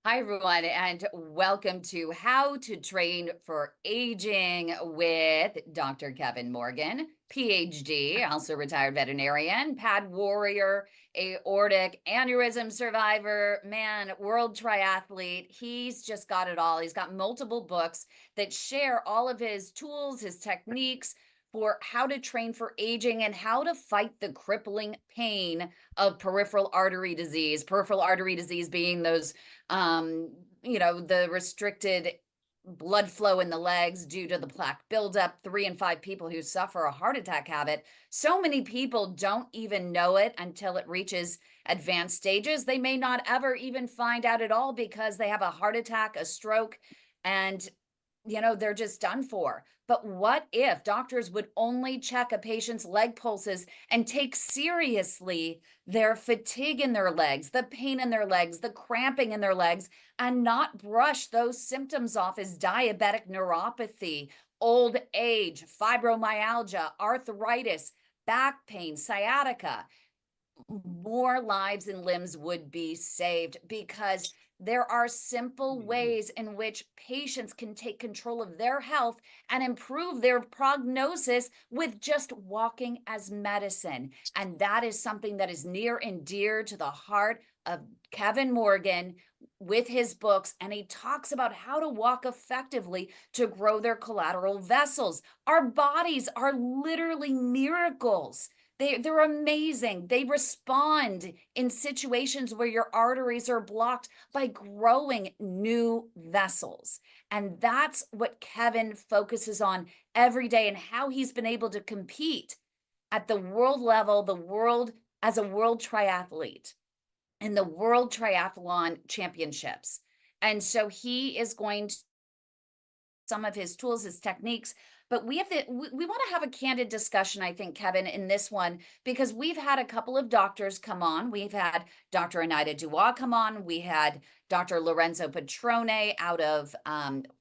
Hi, everyone, and welcome to How to Train for Aging with Dr. Kevin Morgan, PhD, also retired veterinarian, pad warrior, aortic aneurysm survivor, man, world triathlete. He's just got it all. He's got multiple books that share all of his tools, his techniques for how to train for aging and how to fight the crippling pain of peripheral artery disease being those the restricted blood flow in the legs due to the plaque buildup. 3 in 5 people who suffer a heart attack have it. So many people don't even know it until it reaches advanced stages. They may not ever even find out at all because they have a heart attack, a stroke, and they're just done for. But what if doctors would only check a patient's leg pulses and take seriously their fatigue in their legs, the pain in their legs, the cramping in their legs, and not brush those symptoms off as diabetic neuropathy, old age, fibromyalgia, arthritis, back pain, sciatica? More lives and limbs would be saved because there are simple ways in which patients can take control of their health and improve their prognosis with just walking as medicine. And that is something that is near and dear to the heart of Kevin Morgan with his books. And he talks about how to walk effectively to grow their collateral vessels. Our bodies are literally miracles. They're amazing. They respond in situations where your arteries are blocked by growing new vessels. And that's what Kevin focuses on every day and how he's been able to compete at the world level, as a world triathlete in the World Triathlon Championships. And so he is going to some of his tools, his techniques, but we want to have a candid discussion, I think, Kevin, in this one, because we've had a couple of doctors come on. We've had Dr. Anita Dubois come on. We had Dr. Lorenzo Petrone out of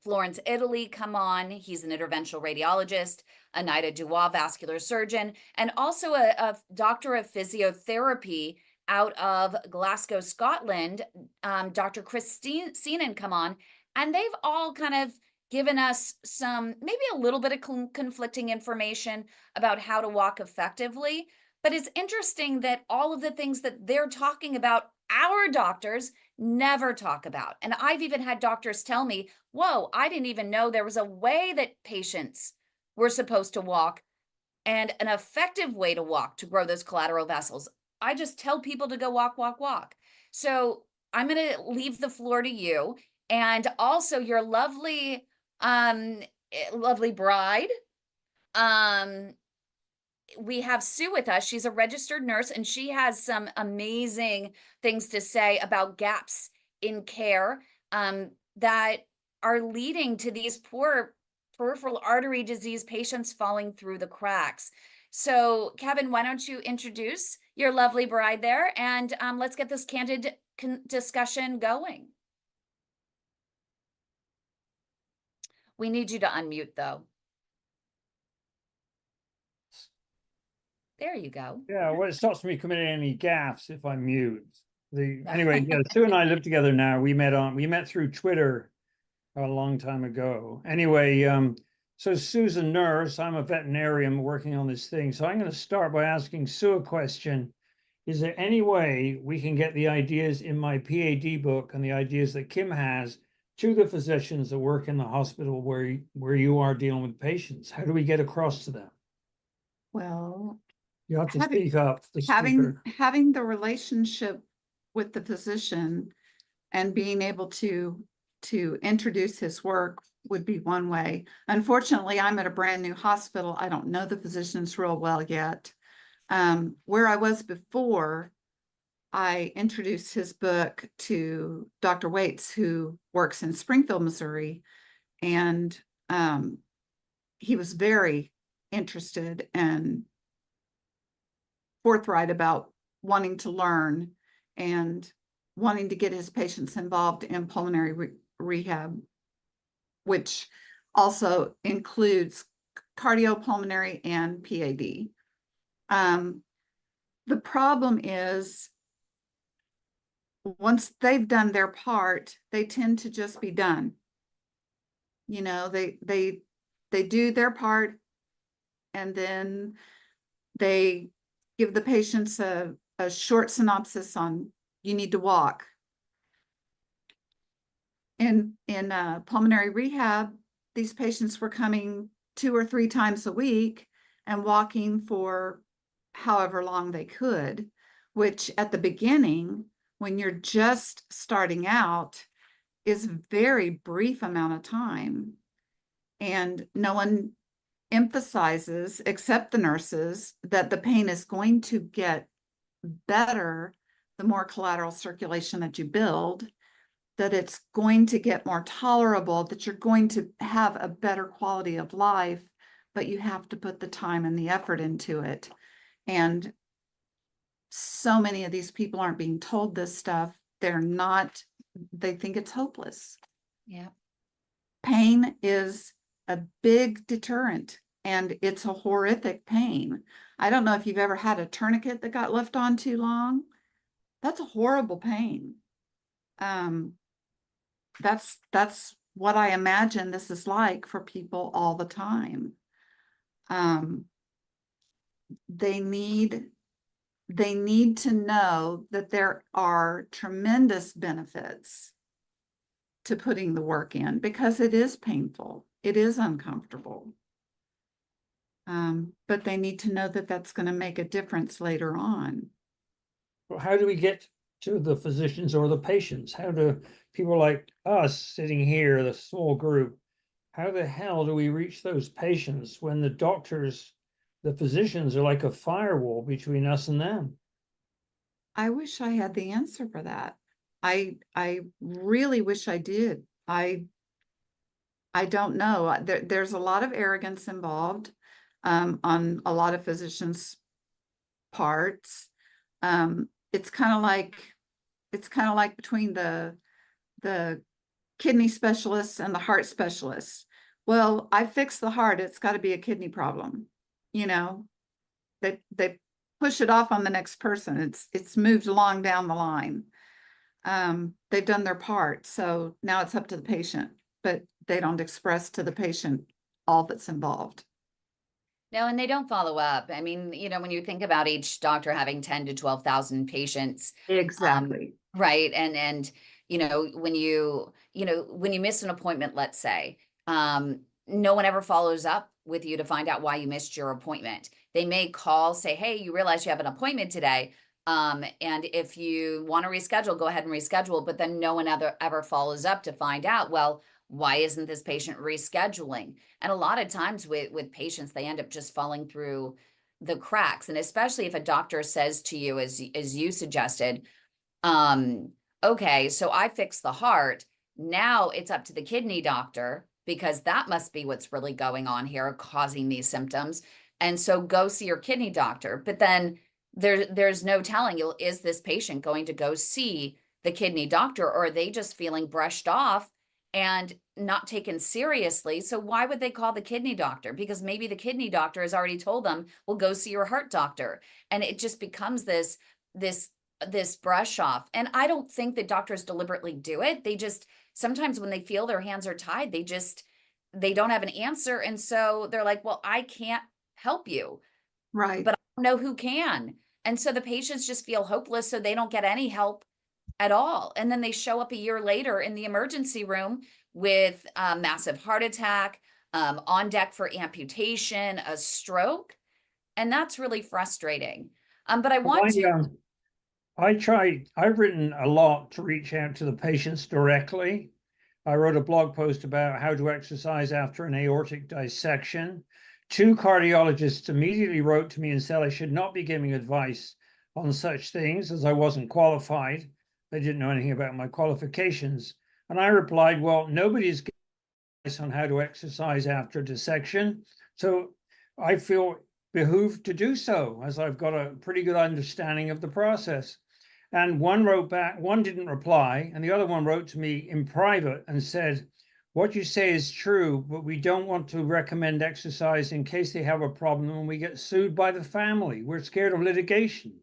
Florence, Italy come on. He's an interventional radiologist. Anita Dubois, vascular surgeon, and also a doctor of physiotherapy out of Glasgow, Scotland, Dr. Christine Seenan come on, and they've all kind of given us some, maybe a little bit of conflicting information about how to walk effectively. But it's interesting that all of the things that they're talking about, our doctors never talk about. And I've even had doctors tell me, whoa, I didn't even know there was a way that patients were supposed to walk and an effective way to walk to grow those collateral vessels. I just tell people to go walk, walk, walk. So I'm going to leave the floor to you. And also your lovely bride. We have Sue with us. She's a registered nurse, and she has some amazing things to say about gaps in care that are leading to these poor peripheral artery disease patients falling through the cracks. So, Kevin, why don't you introduce your lovely bride there, and let's get this candid discussion going. We need you to unmute, though. There you go. Yeah, well, it stops me committing any gaffes if I'm mute. Anyway, yeah, Sue and I live together now. We met through Twitter a long time ago. Anyway, so Sue's a nurse. I'm a veterinarian working on this thing. So I'm going to start by asking Sue a question. Is there any way we can get the ideas in my PAD book and the ideas that Kim has to the physicians that work in the hospital where you are dealing with patients? How do we get across to them? Well, you have to speak up. Having the relationship with the physician and being able to introduce his work would be one way. Unfortunately, I'm at a brand new hospital. I don't know the physicians real well yet. Where I was before, I introduced his book to Dr. Waits, who works in Springfield, Missouri, and he was very interested and forthright about wanting to learn and wanting to get his patients involved in pulmonary rehab, which also includes cardiopulmonary and PAD. The problem is once they've done their part, they tend to just be done. They do their part, and then they give the patients a short synopsis on, you need to walk. In pulmonary rehab, these patients were coming 2 or 3 times a week and walking for however long they could, which at the beginning, when you're just starting out, is a very brief amount of time. And no one emphasizes, except the nurses, that the pain is going to get better the more collateral circulation that you build, that it's going to get more tolerable, that you're going to have a better quality of life, but you have to put the time and the effort into it. And so many of these people aren't being told this stuff. They think it's hopeless. Yeah. Pain is a big deterrent, and it's a horrific pain. I don't know if you've ever had a tourniquet that got left on too long. That's a horrible pain. That's what I imagine this is like for people all the time. They need to know that there are tremendous benefits to putting the work in, because it is painful. It is uncomfortable. But they need to know that that's going to make a difference later on. Well, how do we get to the physicians or the patients? How do people like us sitting here, the small group, how the hell do we reach those patients when the doctors, the physicians are like a firewall between us and them? I wish I had the answer for that. I really wish I did. I don't know. There's a lot of arrogance involved on a lot of physicians' parts. It's kind of like between the kidney specialists and the heart specialists. Well, I fix the heart, it's got to be a kidney problem. They push it off on the next person. It's moved along down the line. They've done their part, so now it's up to the patient, but they don't express to the patient all that's involved. No, and they don't follow up. I mean, when you think about each doctor having 10 to 12,000 patients, Exactly. right? And when you miss an appointment, let's say, no one ever follows up with you to find out why you missed your appointment. They may call, say, hey, you realize you have an appointment today. And if you want to reschedule, go ahead and reschedule. But then no one ever follows up to find out, well, why isn't this patient rescheduling? And a lot of times with patients, they end up just falling through the cracks. And especially if a doctor says to you, as you suggested, okay, so I fixed the heart. Now it's up to the kidney doctor, because that must be what's really going on here, causing these symptoms. And so go see your kidney doctor. But then there's no telling, is this patient going to go see the kidney doctor, or are they just feeling brushed off and not taken seriously? So why would they call the kidney doctor? Because maybe the kidney doctor has already told them, well, go see your heart doctor. And it just becomes this brush off. And I don't think that doctors deliberately do it. They just, sometimes when they feel their hands are tied, they don't have an answer. And so they're like, well, I can't help you. Right. But I don't know who can. And so the patients just feel hopeless, so they don't get any help at all. And then they show up a year later in the emergency room with a massive heart attack, on deck for amputation, a stroke. And that's really frustrating. But I want to. I've written a lot to reach out to the patients directly. I wrote a blog post about how to exercise after an aortic dissection. 2 cardiologists immediately wrote to me and said I should not be giving advice on such things, as I wasn't qualified. They didn't know anything about my qualifications. And I replied, well, nobody's giving advice on how to exercise after dissection. So I feel behooved to do so, as I've got a pretty good understanding of the process. And one wrote back, one didn't reply, and the other one wrote to me in private and said, what you say is true, but we don't want to recommend exercise in case they have a problem and we get sued by the family. We're scared of litigation.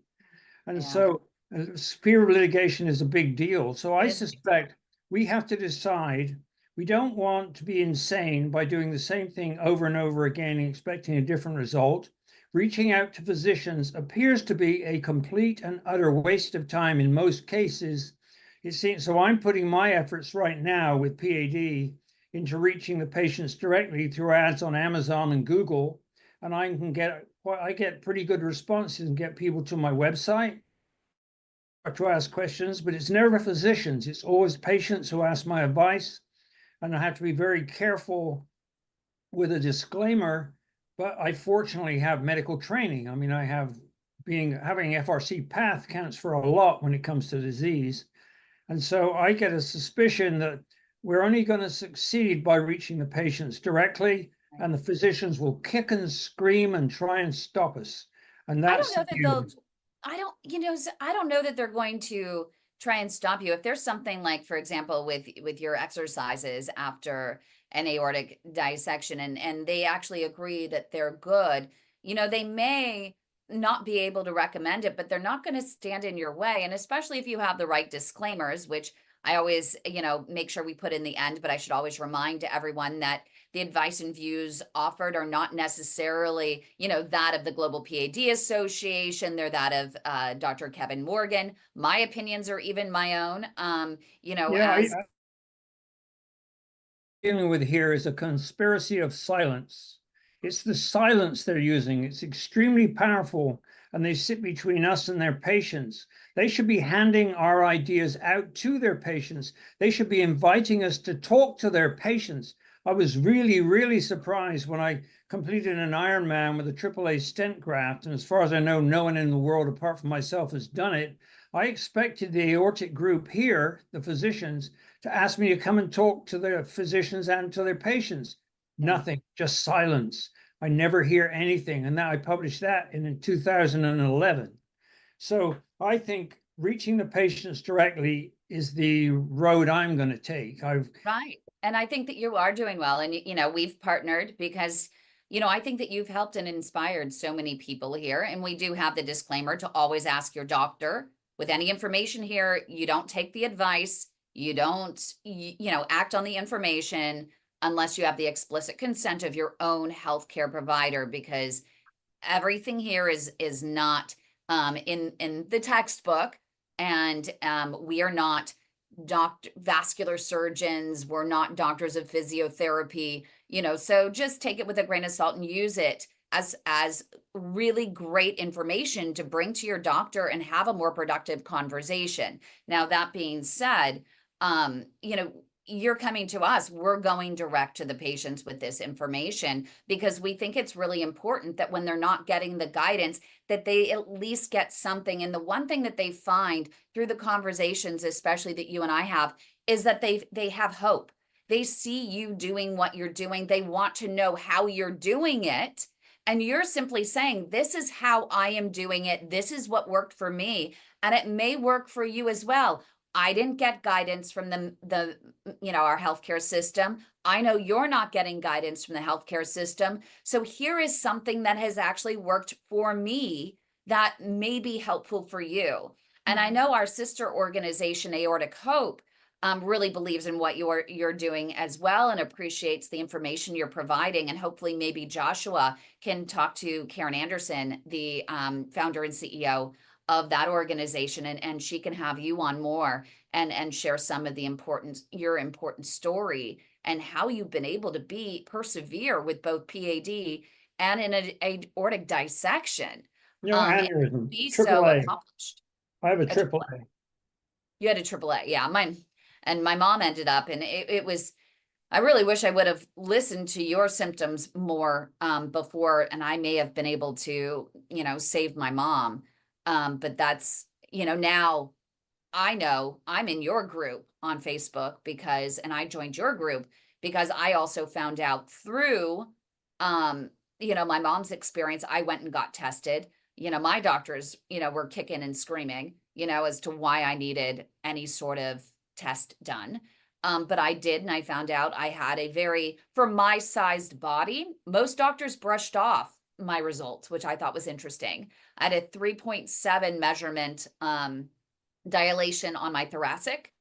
And Yeah. so fear of litigation is a big deal. So I It is. suspect we have to decide, we don't want to be insane by doing the same thing over and over again and expecting a different result. Reaching out to physicians appears to be a complete and utter waste of time in most cases. It seems, so I'm putting my efforts right now with PAD into reaching the patients directly through ads on Amazon and Google, and I get pretty good responses and get people to my website to ask questions, but it's never physicians. It's always patients who ask my advice. And I have to be very careful with a disclaimer, but I fortunately have medical training. I mean, having FRC path counts for a lot when it comes to disease. And so I get a suspicion that we're only going to succeed by reaching the patients directly, and the physicians will kick and scream and try and stop us. And I don't that's know the that view. I don't know that they're going to try and stop you. If there's something like, for example, with your exercises after an aortic dissection, and they actually agree that they're good, they may not be able to recommend it, but they're not going to stand in your way. And especially if you have the right disclaimers, which I always, make sure we put in the end, but I should always remind everyone that the advice and views offered are not necessarily, that of the Global PAD Association. They're that of Dr. Kevin Morgan. My opinions are even my own. Yeah, As dealing with here is a conspiracy of silence. It's the silence they're using. It's extremely powerful, and they sit between us and their patients. They should be handing our ideas out to their patients. They should be inviting us to talk to their patients. I was really, really surprised when I completed an Ironman with a AAA stent graft, and as far as I know, no one in the world apart from myself has done it. I expected the aortic group here, the physicians, to ask me to come and talk to their physicians and to their patients. Nothing, just silence. I never hear anything. And now I published that in 2011. So I think reaching the patients directly is the road I'm going to take. right. And I think that you are doing well. And, we've partnered because, I think that you've helped and inspired so many people here. And we do have the disclaimer to always ask your doctor with any information here. You don't take the advice. You don't, act on the information unless you have the explicit consent of your own healthcare provider, because everything here is not in the textbook, and we are not vascular surgeons. We're not doctors of physiotherapy, so just take it with a grain of salt and use it as really great information to bring to your doctor and have a more productive conversation. Now, that being said, you're coming to us, we're going direct to the patients with this information because we think it's really important that when they're not getting the guidance, that they at least get something. And the one thing that they find through the conversations, especially that you and I have, is that they have hope. They see you doing what you're doing. They want to know how you're doing it. And you're simply saying, this is how I am doing it. This is what worked for me. And it may work for you as well. I didn't get guidance from our healthcare system. I know you're not getting guidance from the healthcare system. So here is something that has actually worked for me that may be helpful for you. And I know our sister organization, Aortic Hope, really believes in what you're doing as well and appreciates the information you're providing. And hopefully maybe Joshua can talk to Karen Anderson, the founder and CEO of that organization, and she can have you on more and share some of your important story and how you've been able to persevere with both PAD and in an aortic dissection. And aneurysm, be so AAA. accomplished. I have a A AAA. You had a AAA, yeah. Mine and my mom ended up, and it was. I really wish I would have listened to your symptoms more before, and I may have been able to, save my mom. But that's, now I know I'm in your group on Facebook and I joined your group because I also found out through, my mom's experience. I went and got tested. My doctors, were kicking and screaming, as to why I needed any sort of test done. But I did, and I found out I had for my sized body, most doctors brushed off my results, which I thought was interesting. I had a 3.7 measurement dilation on my thoracic.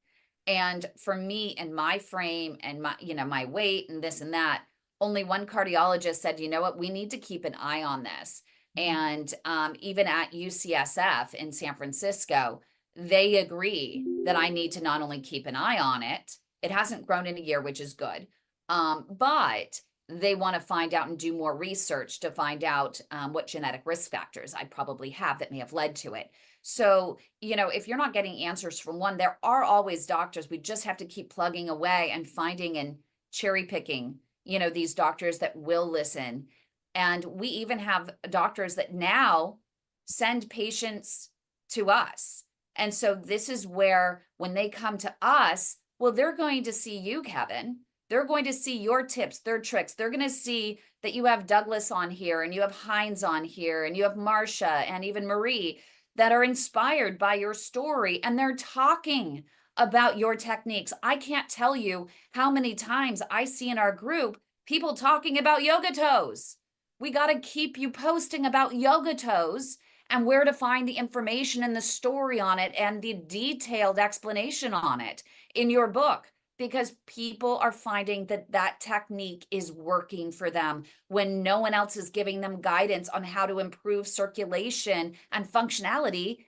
And for me and my frame and my, my weight and this and that, only one cardiologist said, you know what, we need to keep an eye on this. And even at UCSF in San Francisco, they agree that I need to not only keep an eye on it, it hasn't grown in a year, which is good, but they want to find out and do more research to find out what genetic risk factors I probably have that may have led to it. So, if you're not getting answers from one, there are always doctors. We just have to keep plugging away and finding and cherry picking, these doctors that will listen. And we even have doctors that now send patients to us. And so this is where when they come to us, well, they're going to see you, Kevin. They're going to see your tips, their tricks. They're going to see that you have Douglas on here and you have Heinz on here and you have Marcia and even Marie that are inspired by your story, and they're talking about your techniques. I can't tell you how many times I see in our group people talking about yoga toes. We got to keep you posting about yoga toes and where to find the information and the story on it and the detailed explanation on it in your book, because people are finding that that technique is working for them when no one else is giving them guidance on how to improve circulation and functionality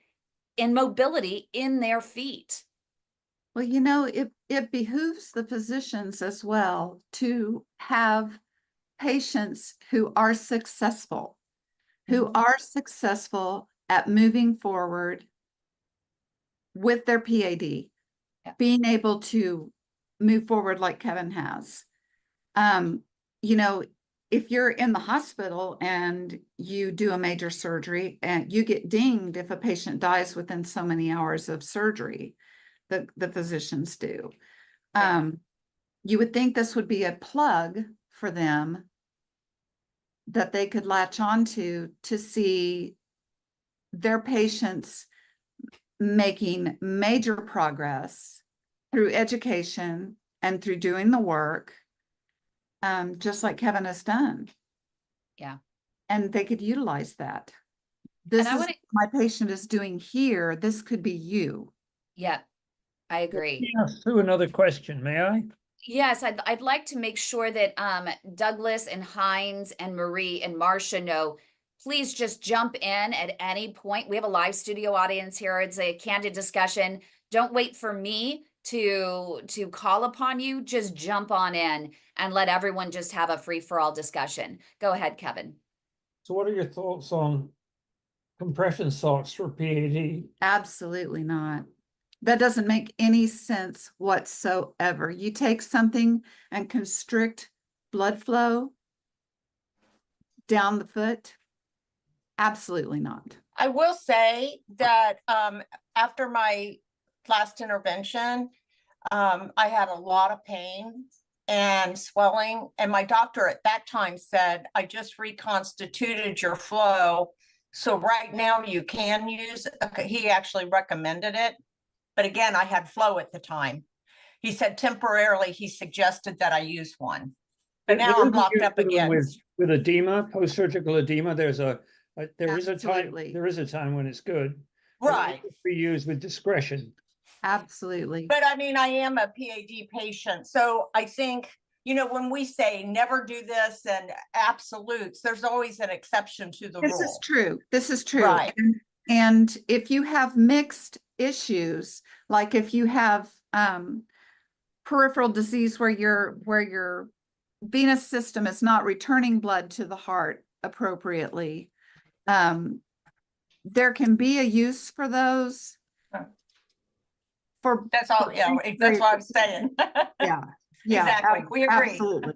and mobility in their feet. Well, it behooves the physicians as well to have patients who are successful, at moving forward with their PAD, Yeah. being able to move forward like Kevin has. If you're in the hospital and you do a major surgery and you get dinged if a patient dies within so many hours of surgery, the physicians do. Yeah. You would think this would be a plug for them that they could latch onto to see their patients making major progress through education and through doing the work, just like Kevin has done. Yeah. And they could utilize that. This is what my patient is doing here. This could be you. Yeah, I agree. Yeah, Sue, another question, may I? Yes, I'd like to make sure that Douglas and Heinz and Marie and Marcia know, please just jump in at any point. We have a live studio audience here. It's a candid discussion. Don't wait for me to call upon you. Just jump on in and let everyone just have a free-for-all discussion. Go ahead, Kevin. So what are your thoughts on compression socks for PAD? Absolutely not. That doesn't make any sense whatsoever. You take something and constrict blood flow down the foot. Absolutely not. I will say that after my last intervention, I had a lot of pain and swelling. And my doctor at that time said, I just reconstituted your flow. So right now you can use, he actually recommended it. But again, I had flow at the time. He said temporarily, he suggested that I use one. But now I'm locked up again. With edema, post-surgical edema, there is a time when it's good. Right. Be used with discretion. Absolutely. But I mean, I am a PAD patient. So I think, when we say never do this and absolutes, there's always an exception to the rule. This is true. This is true. Right. And if you have mixed issues, like if you have peripheral disease where your venous system is not returning blood to the heart appropriately, there can be a use for those. That's all. Yeah, that's what I'm saying. Yeah. Exactly. We agree. Absolutely.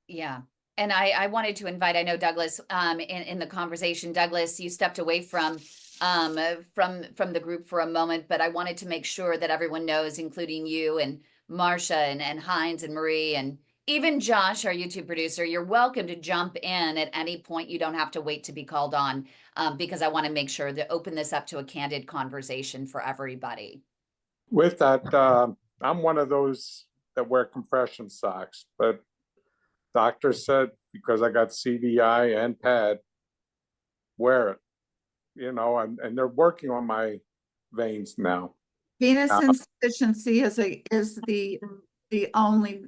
Yeah. And I wanted to invite, I know Douglas, in the conversation, Douglas, you stepped away from the group for a moment, but I wanted to make sure that everyone knows, including you and Marcia and Heinz and Marie and even Josh, our YouTube producer, you're welcome to jump in at any point. You don't have to wait to be called on, because I want to make sure to open this up to a candid conversation for everybody. With that, I'm one of those that wear compression socks, but doctor said because I got CDI and PAD, wear it. and they're working on my veins now. Venous Uh, insufficiency is the only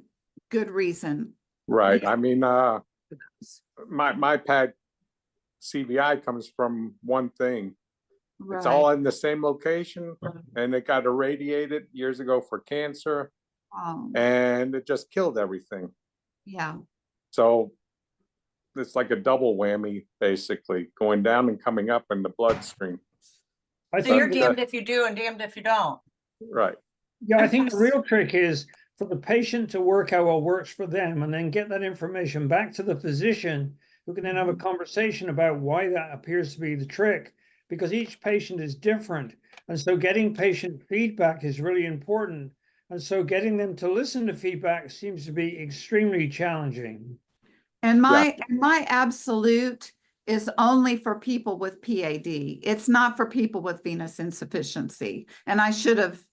good reason. Right. Yeah. I mean, my pad CVI comes from one thing. It's all in the same location, and it got irradiated years ago for cancer, and it just killed everything. Yeah. So it's like a double whammy, basically, going down and coming up in the bloodstream. I So you're think, damned if you do and damned if you don't. Right. yeah, I think the real trick is for the patient to work out what works for them and then get that information back to the physician, who can then have a conversation about why that appears to be the trick, because each patient is different. And so getting patient feedback is really important. And so getting them to listen to feedback seems to be extremely challenging. And my absolute is only for people with PAD. It's not for people with venous insufficiency. And I should have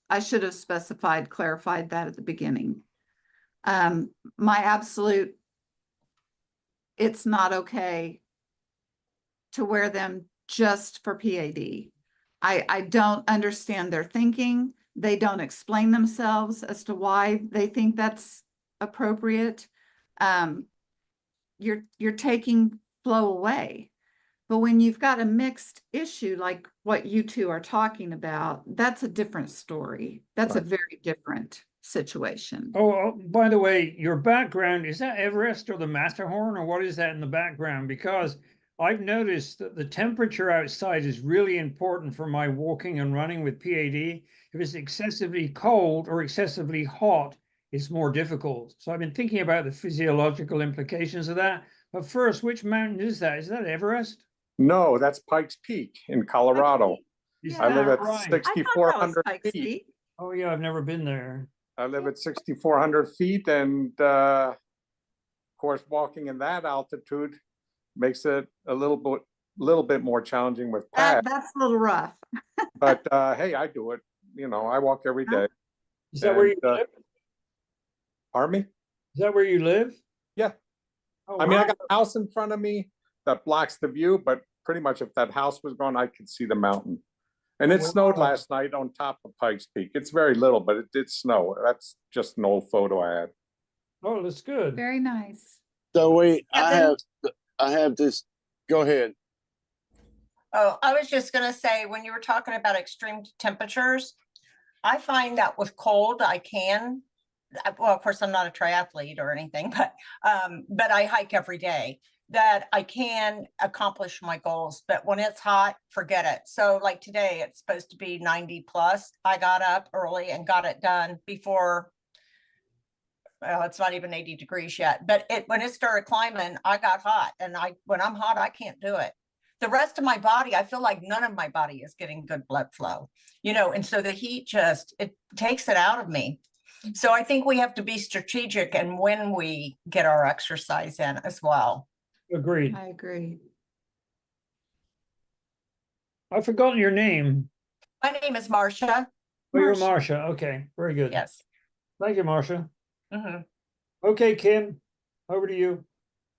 clarified that at the beginning. My absolute, it's not okay to wear them just for PAD. I don't understand their thinking. They don't explain themselves as to why they think that's appropriate. You're taking flow away. But when you've got a mixed issue like what you two are talking about, that's a different story. That's a very different situation. Oh, by the way, your background, is that Everest or the Matterhorn, or what is that in the background? Because I've noticed that the temperature outside is really important for my walking and running with PAD. If it's excessively cold or excessively hot, it's more difficult. So I've been thinking about the physiological implications of that. But first, which mountain is that? Is that Everest? No, that's Pikes Peak in Colorado. Is I live that at right? 6,400 feet. Oh yeah, I've never been there. I live at 6,400 feet, and of course, walking in that altitude makes it a little bit more challenging with pads. That's a little rough. But hey, I do it. I walk every day. Is that where you And, live? Pardon me? Is that where you live? Yeah. Oh, I mean, I wow. got a house in front of me that blocks the view, but pretty much if that house was gone, I could see the mountain. And it snowed Wow. last night on top of Pikes Peak. It's very little, but it did snow. That's just an old photo I had. Oh, that's good. Very nice. So wait, Kevin? I have this, go ahead. Oh, I was just gonna say, when you were talking about extreme temperatures, I find that with cold, well, of course, I'm not a triathlete or anything, but I hike every day, that I can accomplish my goals. But when it's hot, forget it. So like today, it's supposed to be 90 plus. I got up early and got it done before, well, it's not even 80 degrees yet, but when it started climbing, I got hot, and when I'm hot, I can't do it. The rest of my body, I feel like none of my body is getting good blood flow, and so the heat it takes it out of me. So I think we have to be strategic and when we get our exercise in as well. Agreed. I agree. I've forgotten your name. My name is Marcia. Oh, you're Marcia. Okay, very good. Yes. Thank you, Marcia. Mhm. Okay, Kim, over to you.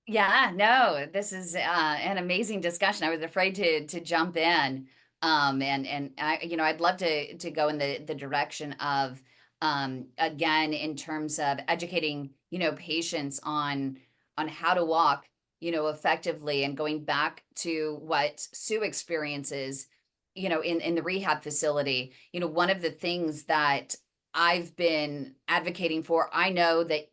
Yeah, no, this is an amazing discussion. I was afraid to jump in. And I, I'd love to go in the direction of again, in terms of educating, patients on how to walk, effectively, and going back to what Sue experiences, in the rehab facility. One of the things that I've been advocating for, I know that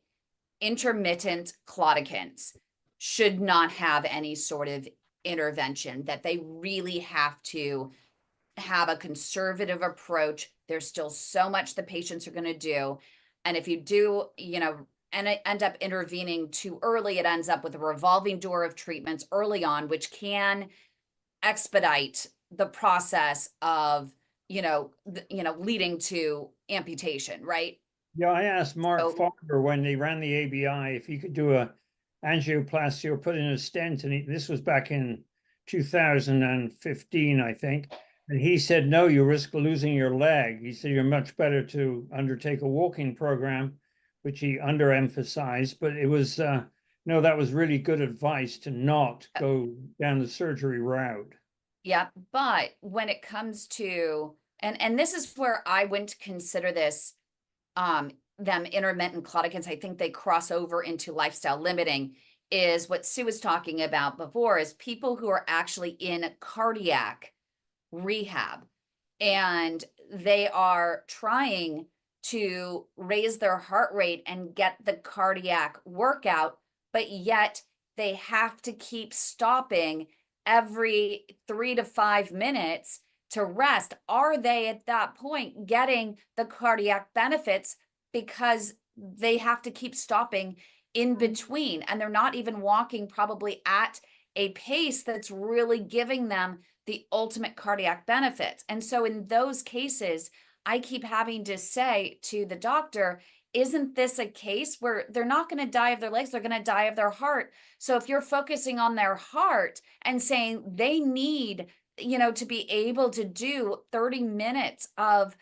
intermittent claudicants should not have any sort of intervention, that they really have to have a conservative approach. There's still so much the patients are going to do. And if you do, and end up intervening too early, it ends up with a revolving door of treatments early on, which can expedite the process of, leading to amputation, right? Yeah, I asked Mark So- Farber when they ran the ABI if he could do a angioplasty or put in a stent, and this was back in 2015, I think. And he said, no, you risk losing your leg. He said, you're much better to undertake a walking program, which he underemphasized, but it was, that was really good advice to not go down the surgery route. Yeah, but when it comes to, and this is where I wouldn't consider this them intermittent claudicants, I think they cross over into lifestyle limiting, is what Sue was talking about before, is people who are actually in cardiac rehab and they are trying to raise their heart rate and get the cardiac workout, but yet they have to keep stopping every 3 to 5 minutes to rest. Are they at that point getting the cardiac benefits because they have to keep stopping in between and they're not even walking probably at a pace that's really giving them the ultimate cardiac benefits? And so in those cases, I keep having to say to the doctor, isn't this a case where they're not going to die of their legs, they're going to die of their heart? So if you're focusing on their heart and saying they need, to be able to do 30 minutes of,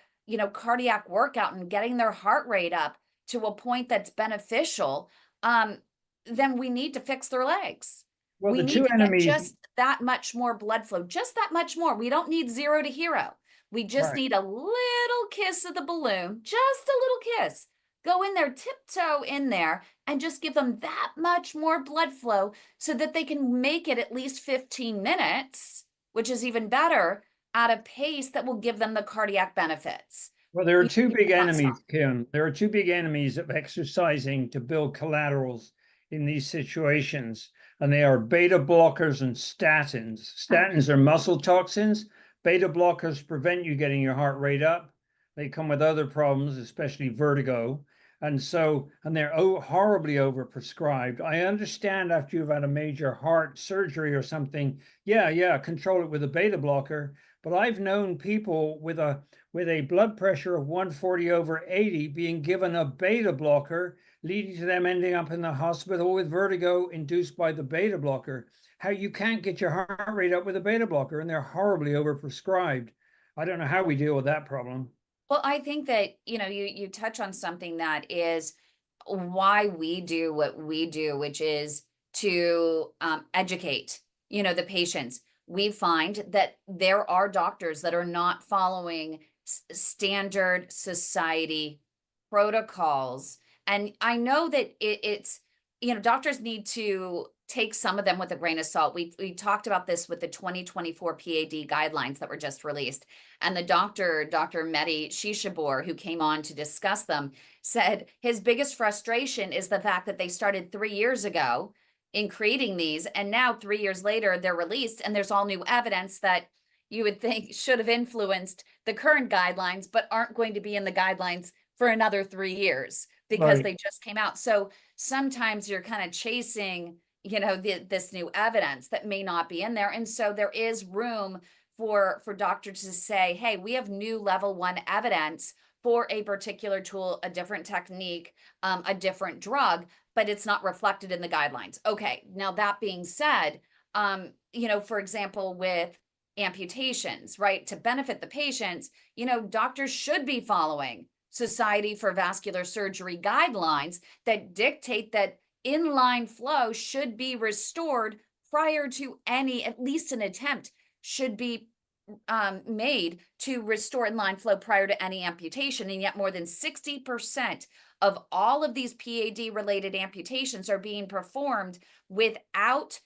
cardiac workout and getting their heart rate up to a point that's beneficial, then we need to fix their legs. Well, We the need two to get enemies, just that much more blood flow, just that much more. We don't need 0 to hero. We just right. need a little kiss of the balloon, just a little kiss. Go in there, tiptoe in there, and just give them that much more blood flow so that they can make it at least 15 minutes, which is even better, at a pace that will give them the cardiac benefits. Well, there are We two big cannot stop. enemies, Kim. There are two big enemies of exercising to build collaterals in these situations, and they are beta blockers and statins. Statins are muscle toxins. Beta blockers prevent you getting your heart rate up. They come with other problems, especially vertigo. And they're horribly overprescribed. I understand after you've had a major heart surgery or something, yeah, control it with a beta blocker. But I've known people with a blood pressure of 140/80 being given a beta blocker, leading to them ending up in the hospital with vertigo induced by the beta blocker. How you can't get your heart rate up with a beta blocker, and they're horribly overprescribed. I don't know how we deal with that problem. Well, I think that, you touch on something that is why we do what we do, which is to educate, the patients. We find that there are doctors that are not following standard society protocols. And I know that it's, doctors need to take some of them with a grain of salt. We talked about this with the 2024 PAD guidelines that were just released. And the Dr. Mehdi Shishabor, who came on to discuss them, said his biggest frustration is the fact that they started 3 years ago in creating these. And now 3 years later, they're released and there's all new evidence that you would think should have influenced the current guidelines, but aren't going to be in the guidelines for another 3 years because Right. they just came out. So sometimes you're kind of chasing, this new evidence that may not be in there. And so there is room for doctors to say, hey, we have new level 1 evidence for a particular tool, a different technique, a different drug, but it's not reflected in the guidelines. Okay, now that being said, for example, with amputations, right, to benefit the patients, doctors should be following Society for Vascular Surgery guidelines that dictate that inline flow should be restored prior to any, at least an attempt should be made to restore inline flow prior to any amputation. And yet more than 60% of all of these PAD related amputations are being performed without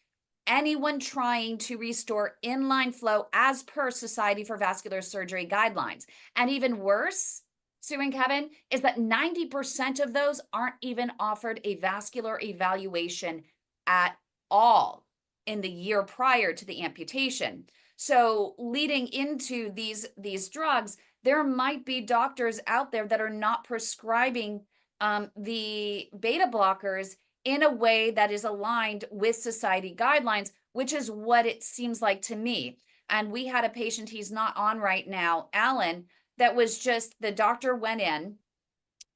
anyone trying to restore inline flow as per Society for Vascular Surgery guidelines. And even worse, Sue and Kevin, is that 90% of those aren't even offered a vascular evaluation at all in the year prior to the amputation. So leading into these drugs, there might be doctors out there that are not prescribing the beta blockers in a way that is aligned with society guidelines, which is what it seems like to me. And we had a patient, he's not on right now, Alan, that was just, the doctor went in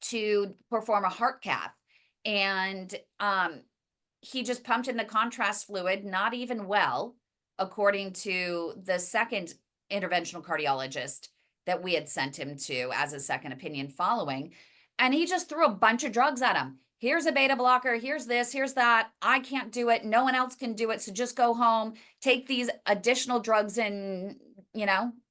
to perform a heart cath and he just pumped in the contrast fluid, not even well, according to the second interventional cardiologist that we had sent him to as a second opinion following. And he just threw a bunch of drugs at him. here's a beta blocker, here's this, here's that. I can't do it. No one else can do it. So just go home, take these additional drugs and,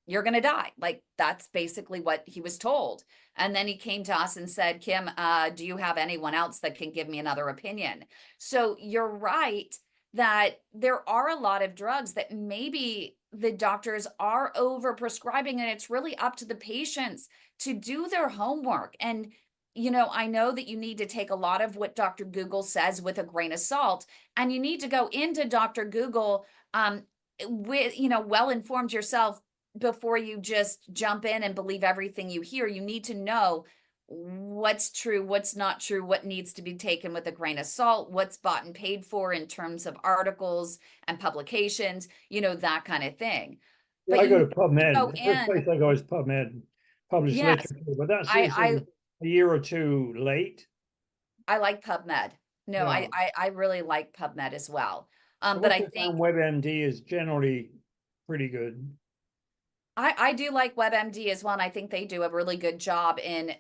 you're going to die. Like that's basically what he was told. And then he came to us and said, Kim, do you have anyone else that can give me another opinion? So you're right that there are a lot of drugs that maybe the doctors are over prescribing, and it's really up to the patients to do their homework. And I know that you need to take a lot of what Dr. Google says with a grain of salt, and you need to go into Dr. Google with, well informed yourself before you just jump in and believe everything you hear. You need to know what's true, what's not true, what needs to be taken with a grain of salt, what's bought and paid for in terms of articles and publications, that kind of thing. Yeah, But I go you to PubMed. go The first place in, I go is PubMed, published yes, literature, but that's I usually a year or two late. I like PubMed. No, Yeah. I really like PubMed as well. I But I also think found WebMD is generally pretty good. I do like WebMD as well, and I think they do a really good job in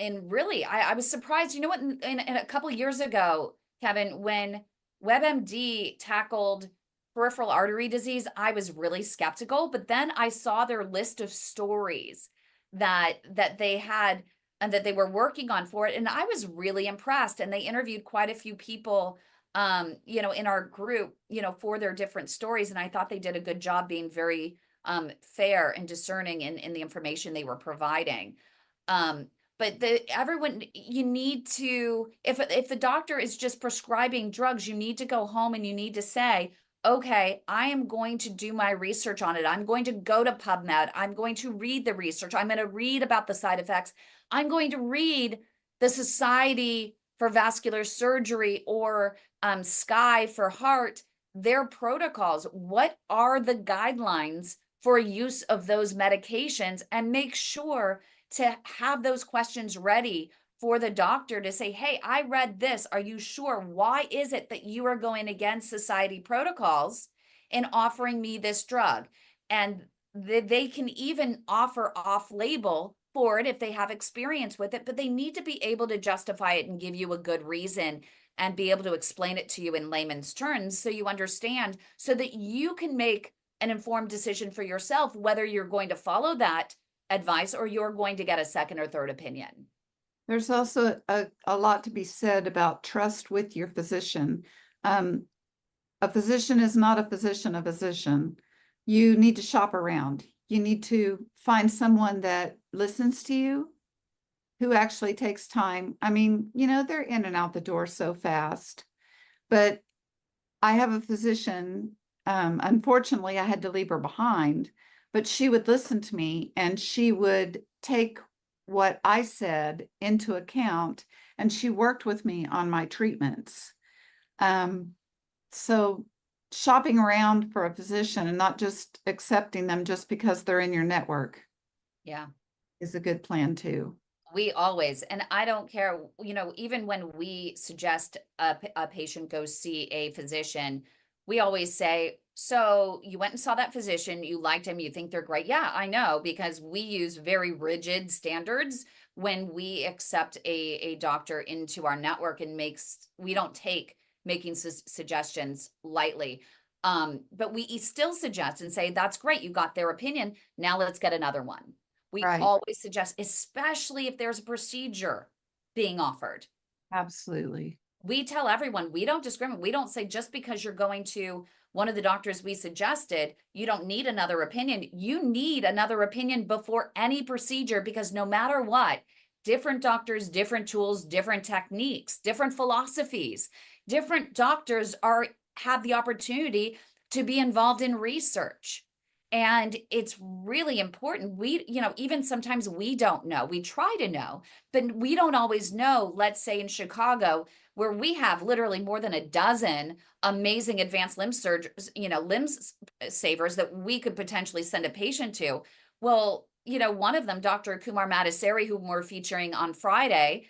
really, I was surprised, you know what, in a couple of years ago, Kevin, when WebMD tackled peripheral artery disease, I was really skeptical, but then I saw their list of stories that they had and that they were working on for it, and I was really impressed. And they interviewed quite a few people in our group, for their different stories, and I thought they did a good job being very fair and discerning in the information they were providing. But everyone, you need to, if the doctor is just prescribing drugs, you need to go home and you need to say, okay, I am going to do my research on it. I'm going to go to PubMed. I'm going to read the research. I'm going to read about the side effects. I'm going to read the Society for Vascular Surgery or Sky for Heart, their protocols. What are the guidelines for use of those medications, and make sure to have those questions ready for the doctor to say, hey, I read this. Are you sure? Why is it that you are going against society protocols in offering me this drug? And they can even offer off-label for it if they have experience with it, but they need to be able to justify it and give you a good reason and be able to explain it to you in layman's terms so you understand, so that you can make an informed decision for yourself whether you're going to follow that advice or you're going to get a second or third opinion. There's also a lot to be said about trust with your physician. A physician is not a physician. You need to shop around. You need to find someone that listens to you, who actually takes time. I mean, they're in and out the door so fast. But I have a physician, unfortunately, I had to leave her behind, but she would listen to me and she would take what I said into account, and she worked with me on my treatments. So shopping around for a physician and not just accepting them just because they're in your network, yeah, is a good plan too. We always, and I don't care, even when we suggest a patient go see a physician, we always say, so you went and saw that physician, you liked him, you think they're great. Yeah, I know, because we use very rigid standards when we accept a doctor into our network, and we don't take making suggestions lightly. But we still suggest and say, that's great, you got their opinion. Now let's get another one. We Right. always suggest, especially if there's a procedure being offered. Absolutely. We tell everyone, we don't discriminate. We don't say just because you're going to one of the doctors we suggested, you don't need another opinion. You need another opinion before any procedure, because no matter what, different doctors, different tools, different techniques, different philosophies, different doctors have the opportunity to be involved in research. And it's really important. We, even sometimes we don't know. We try to know, but we don't always know. Let's say in Chicago, where we have literally more than a dozen amazing advanced limb surgeons, limb savers that we could potentially send a patient to. Well, one of them, Dr. Kumar Madaseri, whom we're featuring on Friday,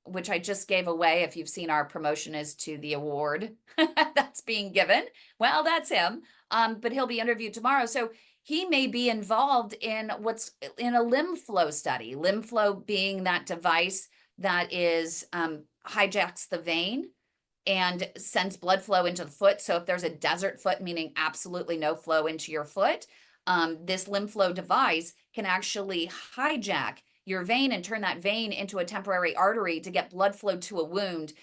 which I just gave away. If you've seen our promotion as to the award that's being given, well, that's him. But he'll be interviewed tomorrow. So he may be involved in what's in a LimFlow study, LimFlow being that device that is hijacks the vein and sends blood flow into the foot. So if there's a desert foot, meaning absolutely no flow into your foot, this lymph flow device can actually hijack your vein and turn that vein into a temporary artery to get blood flow to a wound,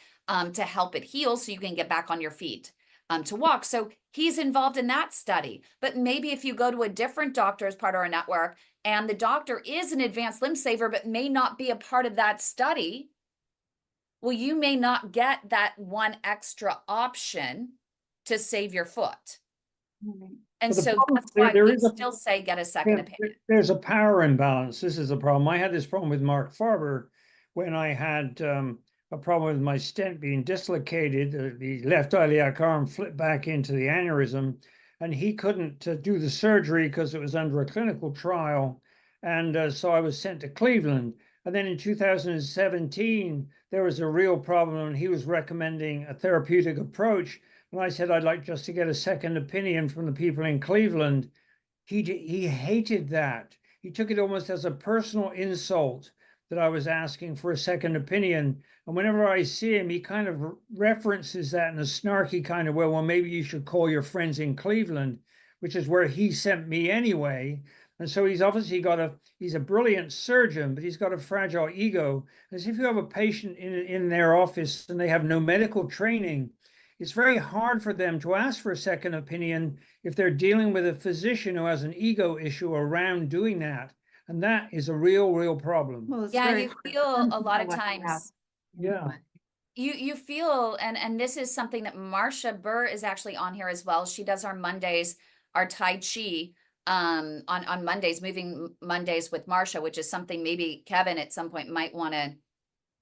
to help it heal so you can get back on your feet, to walk. So he's involved in that study. But maybe if you go to a different doctor as part of our network and the doctor is an advanced limb saver but may not be a part of that study, well, you may not get that one extra option to save your foot. And But the so problem- that's why there we is a- still say get a second opinion. There's a power imbalance. This is a problem. I had this problem with Mark Farber when I had a problem with my stent being dislocated. The left iliac arm flipped back into the aneurysm, and he couldn't do the surgery because it was under a clinical trial. And so I was sent to Cleveland. And then in 2017, there was a real problem, and he was recommending a therapeutic approach. And I said, I'd like just to get a second opinion from the people in Cleveland. He hated that. He took it almost as a personal insult that I was asking for a second opinion. And whenever I see him, he kind of references that in a snarky kind of way. Well, maybe you should call your friends in Cleveland, which is where he sent me anyway. And so he's obviously he's a brilliant surgeon, but he's got a fragile ego. As if you have a patient in their office and they have no medical training, it's very hard for them to ask for a second opinion if they're dealing with a physician who has an ego issue around doing that. And that is a real problem. Well, it's Yeah, very you hard for feel them a to lot know of what they have times Yeah. anyway. you feel, and this is something that Marcia Burr is actually on here as well. She does our Mondays, our Tai Chi, on Mondays, moving Mondays with Marcia, which is something maybe Kevin at some point might want to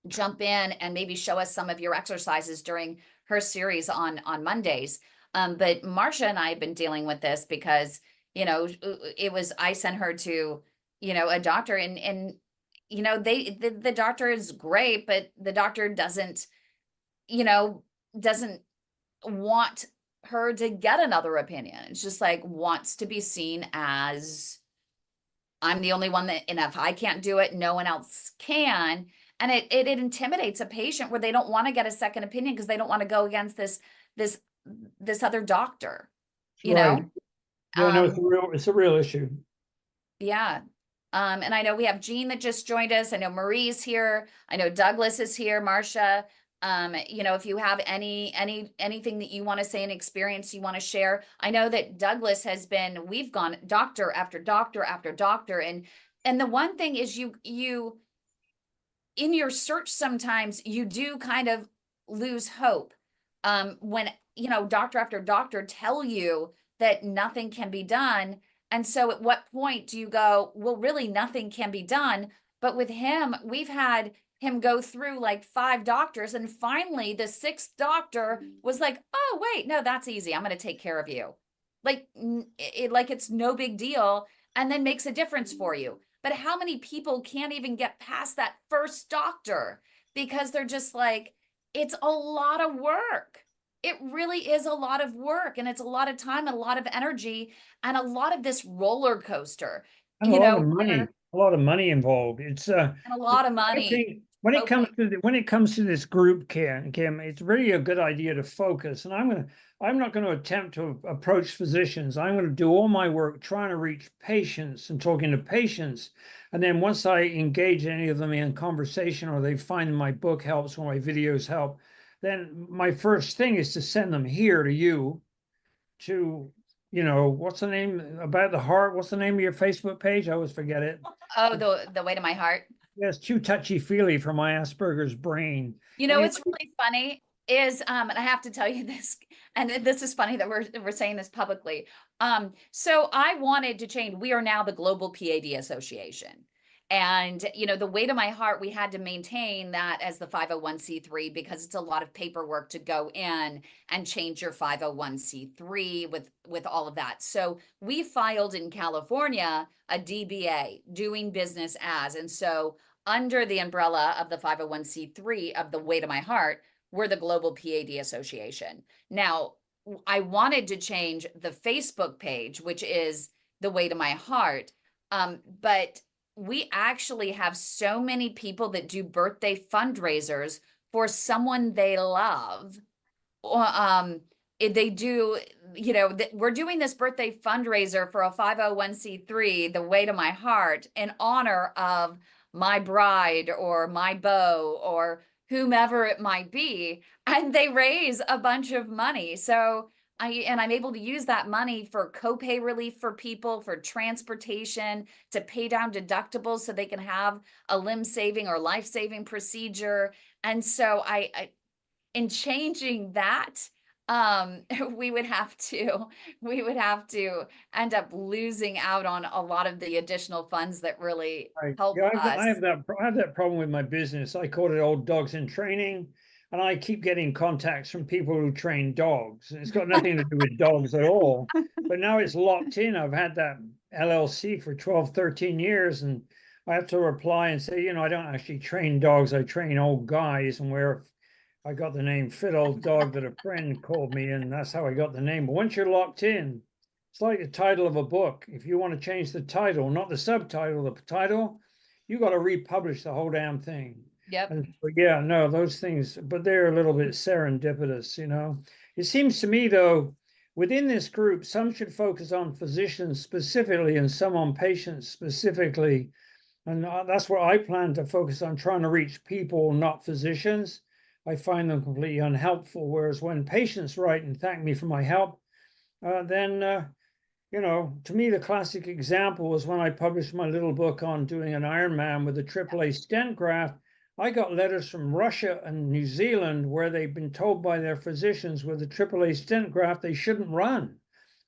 jump in and maybe show us some of your exercises during her series on Mondays. But Marcia and I have been dealing with this because, I sent her to, a doctor and the doctor is great, but the doctor doesn't want her to get another opinion. It's just like wants to be seen as I'm the only one that, and if I can't do it, no one else can. And it intimidates a patient where they don't want to get a second opinion because they don't want to go against this other doctor, Right. Yeah, no, Um, it's a real issue. yeah. And I know we have Jean that just joined us. I know Marie's here. I know Douglas is here, Marcia. If you have anything that you want to say, an experience you want to share. I know that Douglas we've gone doctor after doctor after doctor. And the one thing is you in your search, sometimes you do kind of lose hope. When, doctor after doctor tell you that nothing can be done. And so at what point do you go, well, really nothing can be done? But with him, we've had him go through like 5 doctors. And finally the 6th doctor was like, oh, wait, no, that's easy. I'm going to take care of you. Like, like it's no big deal. And then makes a difference for you. But how many people can't even get past that first doctor because they're just like, it's a lot of work. It really is a lot of work, and it's a lot of time and a lot of energy and a lot of this roller coaster, And a lot of money, a lot of money involved. It's and a lot of I money. think when it comes to this group, Kim, it's really a good idea to focus. And I'm not going to attempt to approach physicians. I'm going to do all my work trying to reach patients and talking to patients. And then once I engage any of them in conversation, or they find my book helps or my videos help, then my first thing is to send them here to you to, what's the name about the heart? What's the name of your Facebook page? I always forget it. Oh, the way to my heart. Yes, too touchy-feely for my Asperger's brain. What's really funny is, and I have to tell you this, and this is funny that we're saying this publicly. So I wanted to change. We are now the Global PAD Association. And, the way to my heart, we had to maintain that as the 501c3 because it's a lot of paperwork to go in and change your 501c3 with all of that. So we filed in California a DBA, doing business as. And so under the umbrella of the 501c3 of the Way to My Heart, we're the Global PAD Association. Now, I wanted to change the Facebook page, which is the Way to My Heart. But we actually have so many people that do birthday fundraisers for someone they love. They do, we're doing this birthday fundraiser for a 501c3, the way to my heart, in honor of my bride or my beau or whomever it might be, and they raise a bunch of money. So I'm able to use that money for copay relief for people, for transportation, to pay down deductibles so they can have a limb saving or life saving procedure. And so in changing that, we would have to end up losing out on a lot of the additional funds that really Right. help Yeah, I us. have that problem with my business. I call it old dogs in training, and I keep getting contacts from people who train dogs. It's got nothing to do with dogs at all, but now it's locked in. I've had that LLC for 12, 13 years, and I have to reply and say, I don't actually train dogs. I train old guys, and where I got the name Fit Old Dog that a friend called me, and that's how I got the name. But once you're locked in, it's like the title of a book. If you want to change the title, not the subtitle, the title, you got to republish the whole damn thing. Yep. And so, yeah, no, those things, but they're a little bit serendipitous. It seems to me, though, within this group, some should focus on physicians specifically and some on patients specifically. And that's where I plan to focus on, trying to reach people, not physicians. I find them completely unhelpful. Whereas when patients write and thank me for my help, then to me, the classic example was when I published my little book on doing an Ironman with a AAA stent graft. I got letters from Russia and New Zealand where they've been told by their physicians with a AAA stent graft they shouldn't run.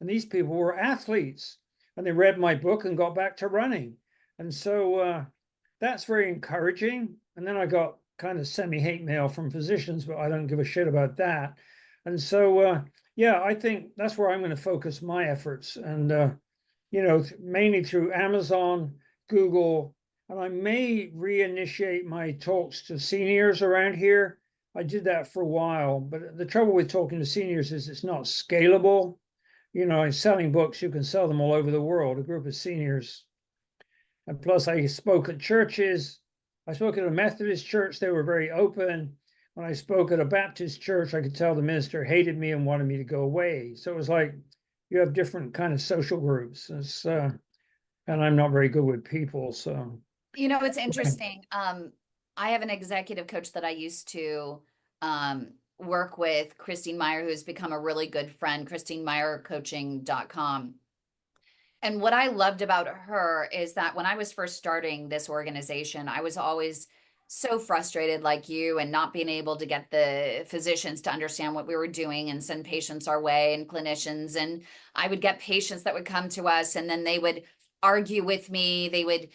And these people were athletes, and they read my book and got back to running. And so that's very encouraging. And then I got kind of semi-hate mail from physicians, but I don't give a shit about that. And so, yeah, I think that's where I'm going to focus my efforts. And, mainly through Amazon, Google, and I may reinitiate my talks to seniors around here. I did that for a while, but the trouble with talking to seniors is it's not scalable. Selling books, you can sell them all over the world, a group of seniors. And plus, I spoke at churches. I spoke at a Methodist church. They were very open. When I spoke at a Baptist church, I could tell the minister hated me and wanted me to go away. So it was like you have different kind of social groups. And I'm not very good with people. So, It's interesting. I have an executive coach that I used to work with, Christine Meyer, who's become a really good friend, ChristineMeyerCoaching.com. And what I loved about her is that when I was first starting this organization, I was always so frustrated like you, and not being able to get the physicians to understand what we were doing and send patients our way, and clinicians. And I would get patients that would come to us, and then they would argue with me. They would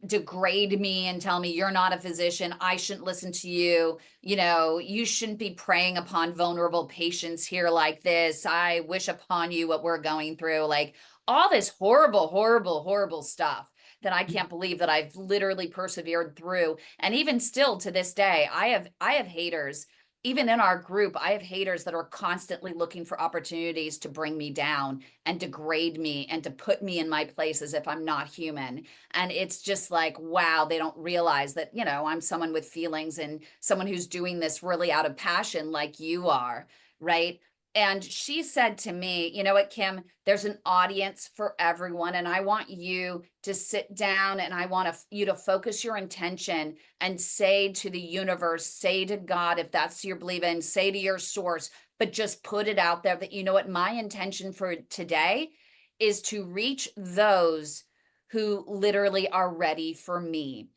degrade me and tell me, you're not a physician. I shouldn't listen to you. You shouldn't be preying upon vulnerable patients here like this. I wish upon you what we're going through. Like all this horrible, horrible, horrible stuff that I can't believe that I've literally persevered through. And even still to this day, I have haters. Even in our group, I have haters that are constantly looking for opportunities to bring me down and degrade me and to put me in my place as if I'm not human. And it's just like, wow, they don't realize that, I'm someone with feelings and someone who's doing this really out of passion like you are, right? And she said to me, you know what, Kim, there's an audience for everyone. And I want you to sit down, and I want you to focus your intention and say to the universe, say to God, if that's your belief in, say to your source, but just put it out there that, what my intention for today is to reach those who literally are ready for me.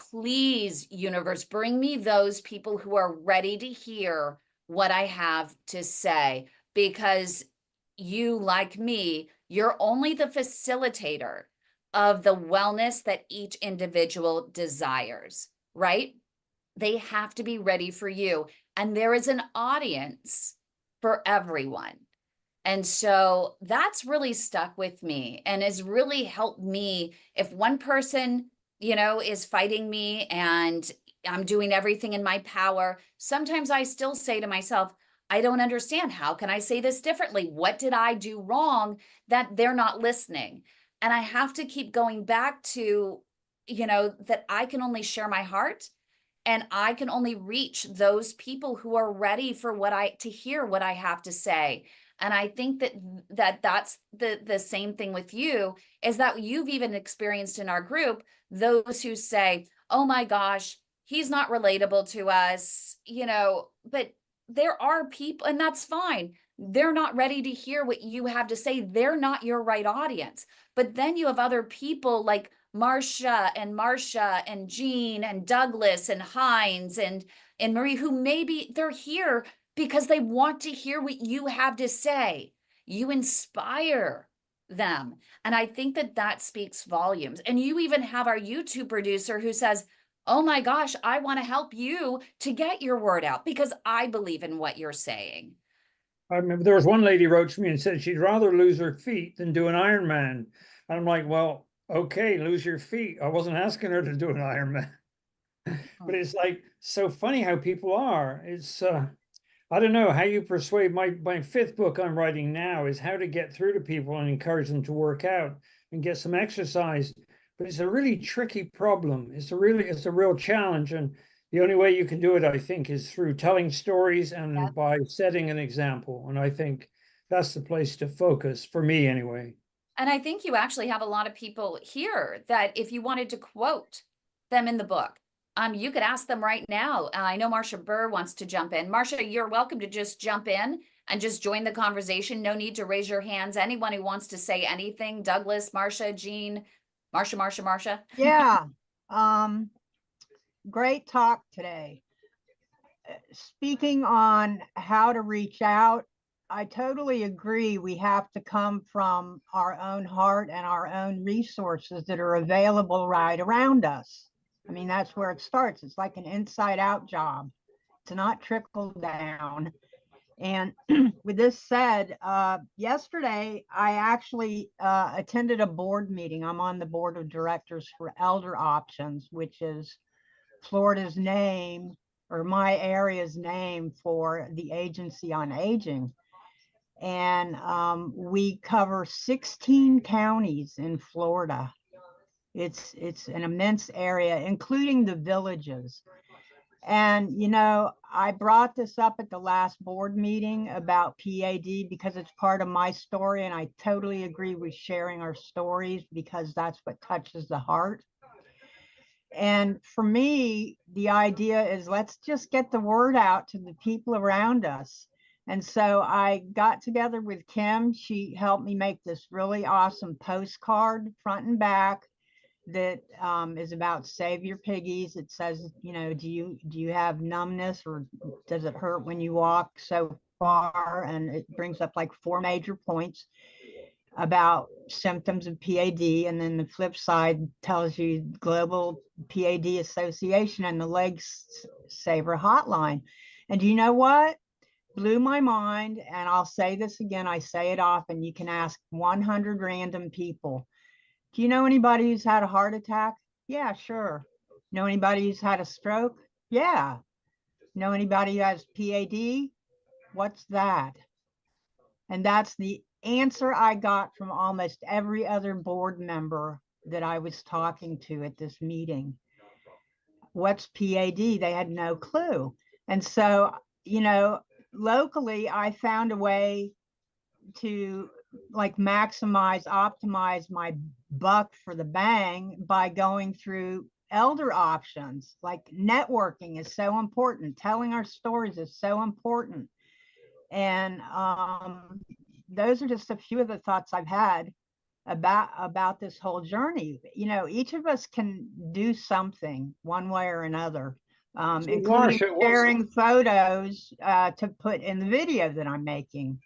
Please, universe, bring me those people who are ready to hear what I have to say, because you, like me, you're only the facilitator of the wellness that each individual desires, right? They have to be ready for you. And there is an audience for everyone. And so that's really stuck with me and has really helped me. If one person, is fighting me and I'm doing everything in my power, sometimes I still say to myself, I don't understand. How can I say this differently? What did I do wrong that they're not listening? And I have to keep going back to, that I can only share my heart, and I can only reach those people who are ready for to hear what I have to say. And I think that's the same thing with you, is that you've even experienced in our group those who say, oh my gosh, he's not relatable to us, but there are people, and that's fine. They're not ready to hear what you have to say. They're not your right audience. But then you have other people like Marcia and Jean and Douglas and Hines and Marie, who maybe they're here because they want to hear what you have to say. You inspire them. And I think that speaks volumes. And you even have our YouTube producer who says, oh my gosh, I want to help you to get your word out because I believe in what you're saying. I remember there was one lady wrote to me and said she'd rather lose her feet than do an Ironman. And I'm like, well, okay, lose your feet. I wasn't asking her to do an Ironman. But it's like so funny how people are. It's I don't know how you persuade. My fifth book I'm writing now is how to get through to people and encourage them to work out and get some exercise. But it's a really tricky problem. It's a real challenge. And the only way you can do it, I think, is through telling stories and by setting an example. And I think that's the place to focus for me anyway. And I think you actually have a lot of people here that if you wanted to quote them in the book, you could ask them right now. I know Marcia Burr wants to jump in. Marcia, you're welcome to just jump in and just join the conversation. No need to raise your hands. Anyone who wants to say anything, Douglas, Marcia, Jean, Marcia. Yeah. Great talk today. Speaking on how to reach out, I totally agree. We have to come from our own heart and our own resources that are available right around us. I mean, that's where it starts. It's like an inside out job. It's not trickle down. And with this said, yesterday, I actually attended a board meeting. I'm on the board of directors for Elder Options, which is Florida's name, or my area's name, for the Agency on Aging. And we cover 16 counties in Florida. It's an immense area, including the villages. And, I brought this up at the last board meeting about PAD because it's part of my story. And I totally agree with sharing our stories because that's what touches the heart. And for me, the idea is let's just get the word out to the people around us. And so I got together with Kim. She helped me make this really awesome postcard, front and back, that is about save your piggies. It says, do you have numbness, or does it hurt when you walk so far? And it brings up like 4 major points about symptoms of PAD. And then the flip side tells you Global PAD Association and the Leg Saver Hotline. And you know what? Blew my mind. And I'll say this again, I say it often. You can ask 100 random people, do you know anybody who's had a heart attack? Yeah, sure. Know anybody who's had a stroke? Yeah. Know anybody who has PAD? What's that? And that's the answer I got from almost every other board member that I was talking to at this meeting. What's PAD? They had no clue. And so, locally, I found a way to optimize my buck for the bang by going through elder options. Like networking is so important. Telling our stories is so important. And those are just a few of the thoughts I've had about this whole journey. Each of us can do something one way or another, including Marcia, sharing photos to put in the video that I'm making.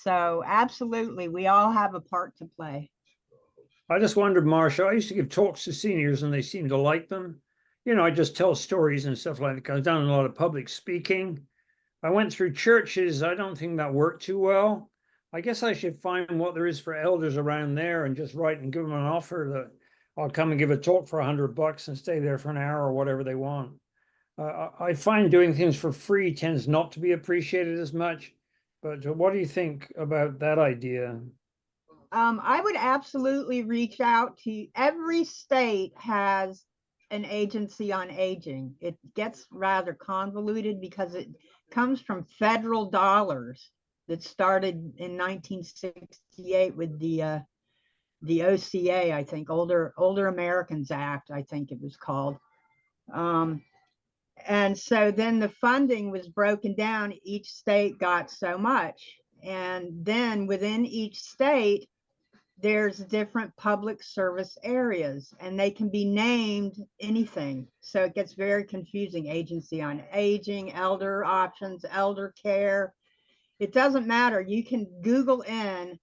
So absolutely, we all have a part to play. I just wondered, Marcia, I used to give talks to seniors and they seem to like them. I just tell stories and stuff like that. I've done a lot of public speaking. I went through churches. I don't think that worked too well. I guess I should find what there is for elders around there and just write and give them an offer that I'll come and give a talk for $100 and stay there for an hour or whatever they want. I find doing things for free tends not to be appreciated as much. But what do you think about that idea? I would absolutely reach out to, every state has an agency on aging. It gets rather convoluted because it comes from federal dollars that started in 1968 with the OCA, I think, Older Americans Act, I think it was called. And so then the funding was broken down. Each state got so much. And then within each state, there's different public service areas and they can be named anything. So it gets very confusing. Agency on Aging, elder options, elder care. It doesn't matter. You can Google in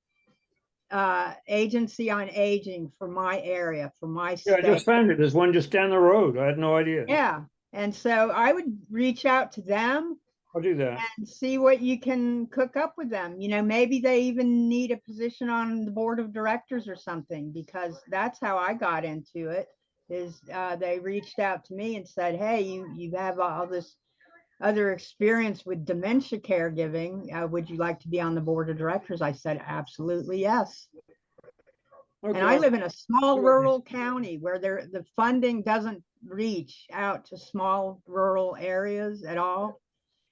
agency on aging for my area, for my Yeah, I state. just found it. There's one just down the road. I had no idea. Yeah. And so I would reach out to them I'll do that. and see what you can cook up with them. You know, maybe they even need a position on the board of directors or something, because that's how I got into it. Is they reached out to me and said, hey, you have all this other experience with dementia caregiving. Would you like to be on the board of directors? I said, absolutely, yes. Okay. And I live in a small rural county where the funding doesn't reach out to small rural areas at all.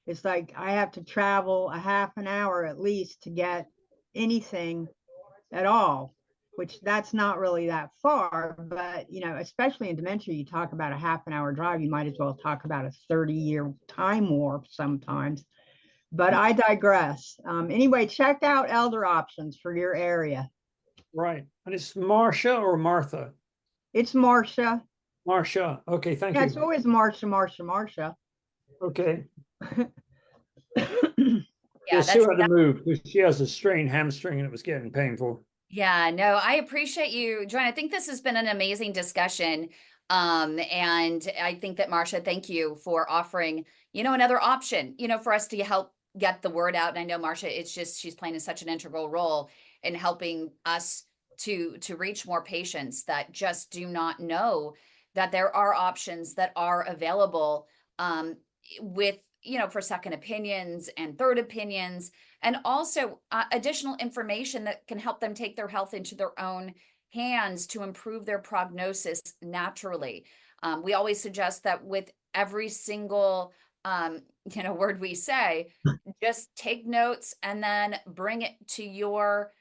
It's like I have to travel a half an hour at least to get anything at all, which that's not really that far. But, you know, especially in dementia, you talk about a half an hour drive, you might as well talk about a 30-year time warp sometimes. But I digress. Anyway, check out elder options for your area. Right. And it's Marcia or Martha? It's Marcia. Marcia. Okay, thank Yeah, you. it's always Marcia. Okay. Yeah, Sue that's had to move because she has a strained hamstring and it was getting painful. Yeah, no, I appreciate you, Joanne. I think this has been an amazing discussion. And I think that Marcia, thank you for offering, another option, for us to help get the word out. And I know Marcia, it's just, she's playing such an integral role in helping us to reach more patients that just do not know that there are options that are available, with, for second opinions and third opinions, and also additional information that can help them take their health into their own hands to improve their prognosis naturally. We always suggest that with every single word we say, just take notes and then bring it to your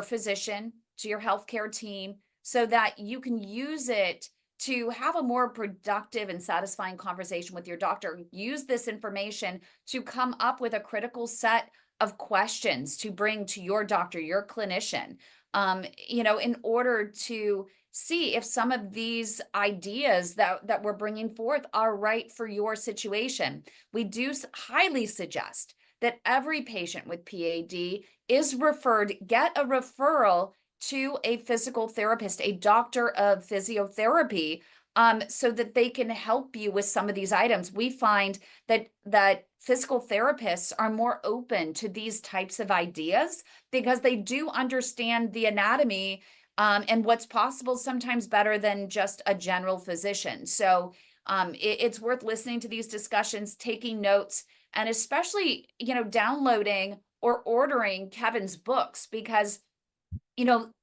physician, to your healthcare team, so that you can use it to have a more productive and satisfying conversation with your doctor. Use this information to come up with a critical set of questions to bring to your doctor, your clinician, in order to see if some of these ideas that we're bringing forth are right for your situation. We do highly suggest that every patient with PAD is referred, get a referral to a physical therapist, a doctor of physiotherapy, so that they can help you with some of these items. We find that physical therapists are more open to these types of ideas because they do understand the anatomy, and what's possible sometimes better than just a general physician. So it's worth listening to these discussions, taking notes, and especially, downloading or ordering Kevin's books, because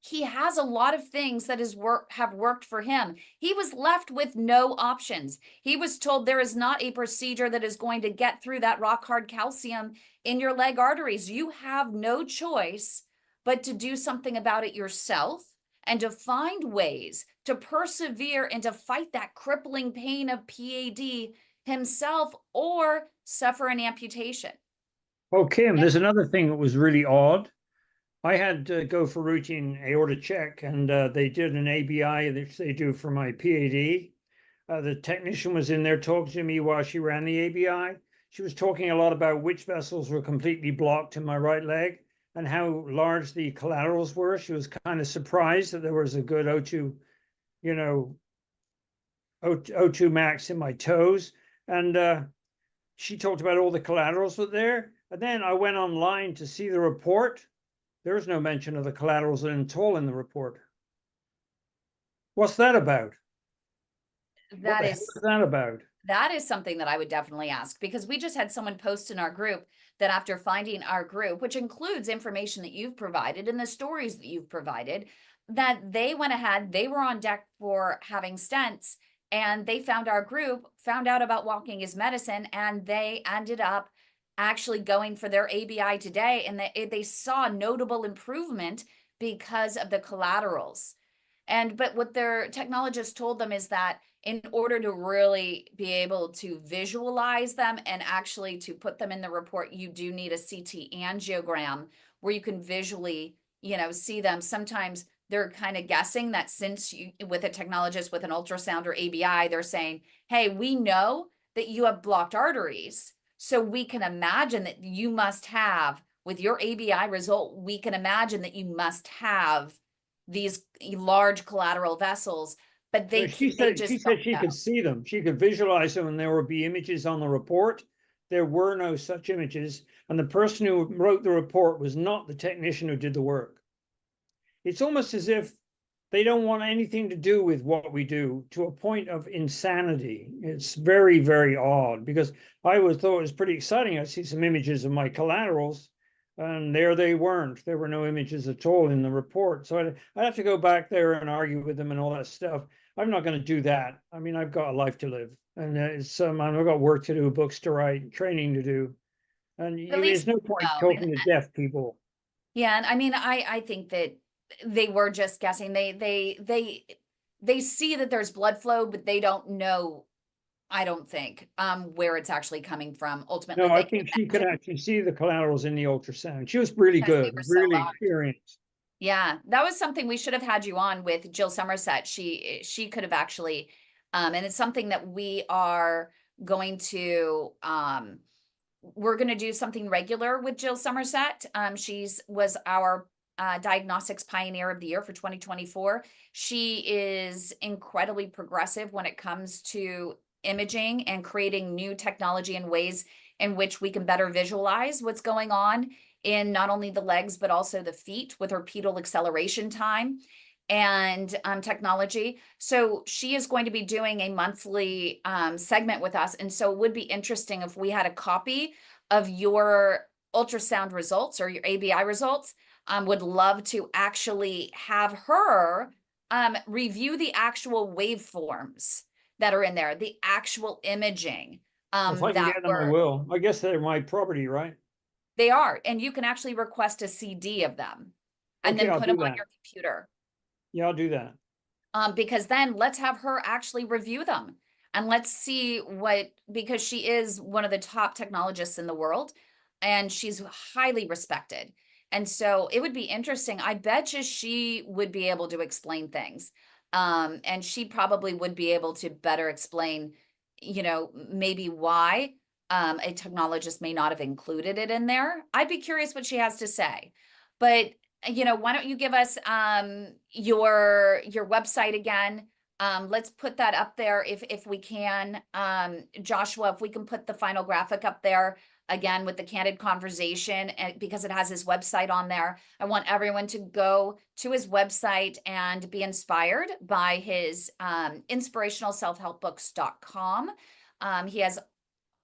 he has a lot of things that have worked for him. He was left with no options. He was told there is not a procedure that is going to get through that rock hard calcium in your leg arteries. You have no choice but to do something about it yourself and to find ways to persevere and to fight that crippling pain of PAD himself or suffer an amputation. Oh, Kim, there's another thing that was really odd. I had to go for routine aorta check, and they did an ABI, which they do for my PAD. The technician was in there talking to me while she ran the ABI. She was talking a lot about which vessels were completely blocked in my right leg and how large the collaterals were. She was kind of surprised that there was a good O2, O2 max in my toes. And she talked about all the collaterals were there. And then I went online to see the report. There is no mention of the collaterals at all in the report. What's that about? What That the hell is is that about? That is something that I would definitely ask, because we just had someone post in our group that after finding our group, which includes information that you've provided and the stories that you've provided, that they went ahead, they were on deck for having stents, and they found our group, found out about walking is medicine, and they ended up actually going for their ABI today, and they saw notable improvement because of the collaterals. But what their technologist told them is that in order to really be able to visualize them and actually to put them in the report, you do need a CT angiogram where you can visually, see them. Sometimes they're kind of guessing that since you, with a technologist with an ultrasound or ABI, they're saying, hey, we know that you have blocked arteries. So we can imagine that you must have, with your ABI result, we can imagine that you must have these large collateral vessels, but So she said just she don't could know. see them. She could visualize them, and there would be images on the report. There were no such images, and the person who wrote the report was not the technician who did the work. It's almost as if they don't want anything to do with what we do, to a point of insanity. It's very, very odd, because I thought it was pretty exciting. I see some images of my collaterals, and there they weren't. There were no images at all in the report. So I'd have to go back there and argue with them and all that stuff. I'm not going to do that. I mean, I've got a life to live, and I've got work to do, books to write, training to do, and At least there's no point no. talking to deaf people. Yeah, and I mean, I think that they were just guessing. They see that there's blood flow, but they don't know, I don't think, where it's actually coming from. Ultimately, No, I they can think she could imagine actually see the collaterals in the ultrasound. She was really because they good, were so really large. experienced. Yeah, that was something we should have had you on with Jill Somerset. She could have actually, and it's something that we are going to we're going to do something regular with Jill Somerset. She's was our diagnostics pioneer of the year for 2024. She is incredibly progressive when it comes to imaging and creating new technology and ways in which we can better visualize what's going on in not only the legs, but also the feet with her pedal acceleration time and technology. So she is going to be doing a monthly segment with us. And so it would be interesting if we had a copy of your ultrasound results or your ABI results. Would love to actually have her review the actual waveforms that are in there, the actual imaging If I can that get them, I were, will. I guess they're my property, right? they are. And you can actually request a CD of them and Okay, then I'll put do them on that. your computer. Yeah, I'll do that. Because then let's have her actually review them and let's see because she is one of the top technologists in the world and she's highly respected. And so it would be interesting. I bet you she would be able to explain things. And she probably would be able to better explain, maybe why a technologist may not have included it in there. I'd be curious what she has to say. But why don't you give us your website again? Let's put that up there if we can. Joshua, if we can put the final graphic up there again with the candid conversation, and because it has his website on there. I want everyone to go to his website and be inspired by his inspirationalselfhelpbooks.com. He has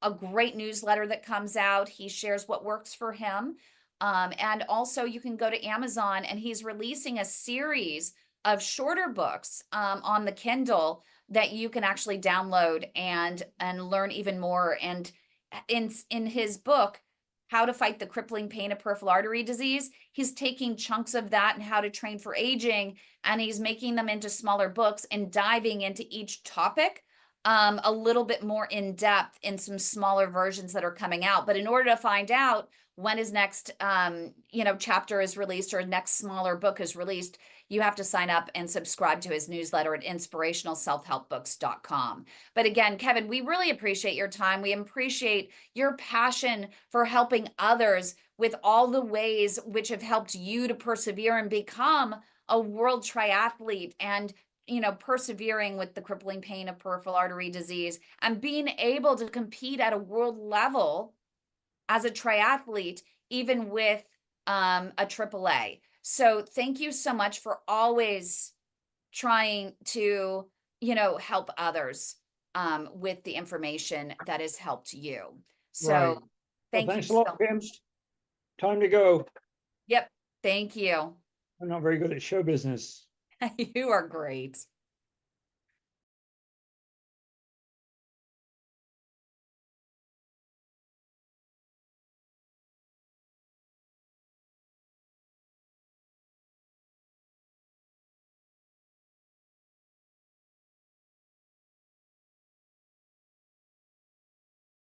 a great newsletter that comes out. He shares what works for him. And also you can go to Amazon and he's releasing a series of shorter books on the Kindle that you can actually download and learn even more. And in his book, How to Fight the Crippling Pain of Peripheral Artery Disease, he's taking chunks of that and how to train for aging, and he's making them into smaller books and diving into each topic a little bit more in depth in some smaller versions that are coming out. But in order to find out when his next chapter is released or next smaller book is released, you have to sign up and subscribe to his newsletter at inspirationalselfhelpbooks.com. But again, Kevin, we really appreciate your time. We appreciate your passion for helping others with all the ways which have helped you to persevere and become a world triathlete, and persevering with the crippling pain of peripheral artery disease and being able to compete at a world level as a triathlete, even with a AAA. So thank you so much for always trying to, help others with the information that has helped you. Right. So Well, thank you thanks a so lot, Kim. Time to go. Yep. Thank you. I'm not very good at show business. You are great.